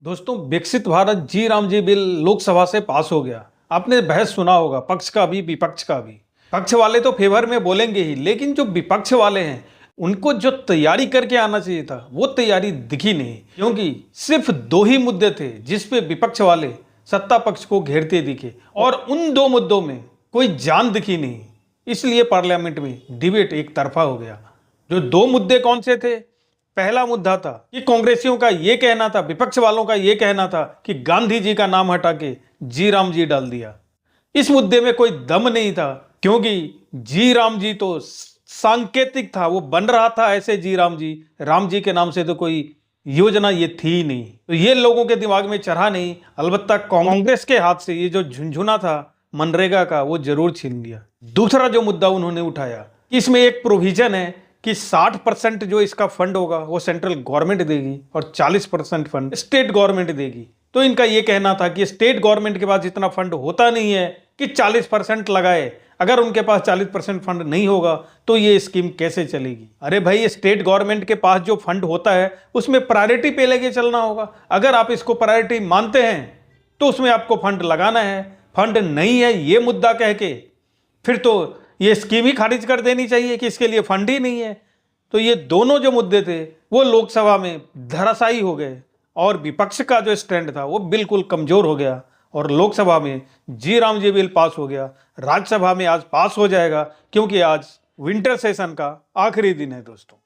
दोस्तों, विकसित भारत जी राम जी बिल लोकसभा से पास हो गया। आपने बहस सुना होगा, पक्ष का भी विपक्ष का भी। पक्ष वाले तो फेवर में बोलेंगे ही, लेकिन जो विपक्ष वाले हैं उनको जो तैयारी करके आना चाहिए था वो तैयारी दिखी नहीं, क्योंकि सिर्फ दो ही मुद्दे थे जिस पे विपक्ष वाले सत्ता पक्ष को घेरते दिखे और उन दो मुद्दों में कोई जान दिखी नहीं। इसलिए पार्लियामेंट में डिबेट एक तरफा हो गया। जो दो मुद्दे कौन से थे? पहला मुद्दा था कि कांग्रेसियों का यह कहना था, विपक्ष वालों का यह कहना था कि गांधी जी का नाम हटा के जी राम जी डाल दिया। इस मुद्दे में कोई दम नहीं था, क्योंकि जी राम जी तो सांकेतिक था, वो बन रहा था ऐसे जी राम जी के नाम से तो कोई योजना ये थी ही नहीं, तो ये लोगों के दिमाग में चढ़ा नहीं। अलबत्ता कांग्रेस के हाथ से ये जो झुंझुना था मनरेगा का वो जरूर छीन लिया। दूसरा जो मुद्दा उन्होंने उठाया कि इसमें एक प्रोविजन है कि 60% जो इसका फंड होगा वो सेंट्रल गवर्नमेंट देगी और 40% फंड स्टेट गवर्नमेंट देगी। तो इनका यह कहना था कि स्टेट गवर्नमेंट के पास इतना फंड होता नहीं है कि 40% लगाए। अगर उनके पास 40% फंड नहीं होगा तो ये स्कीम कैसे चलेगी? अरे भाई, स्टेट गवर्नमेंट के पास जो फंड होता है उसमें प्रायोरिटी पे लेके चलना होगा। अगर आप इसको प्रायोरिटी मानते हैं तो उसमें आपको फंड लगाना है। फंड नहीं है ये मुद्दा कह के फिर तो ये स्कीम ही खारिज कर देनी चाहिए कि इसके लिए फंड ही नहीं है। तो ये दोनों जो मुद्दे थे वो लोकसभा में धराशायी हो गए और विपक्ष का जो स्टैंड था वो बिल्कुल कमजोर हो गया और लोकसभा में जी राम जी बिल पास हो गया। राज्यसभा में आज पास हो जाएगा, क्योंकि आज विंटर सेशन का आखिरी दिन है दोस्तों।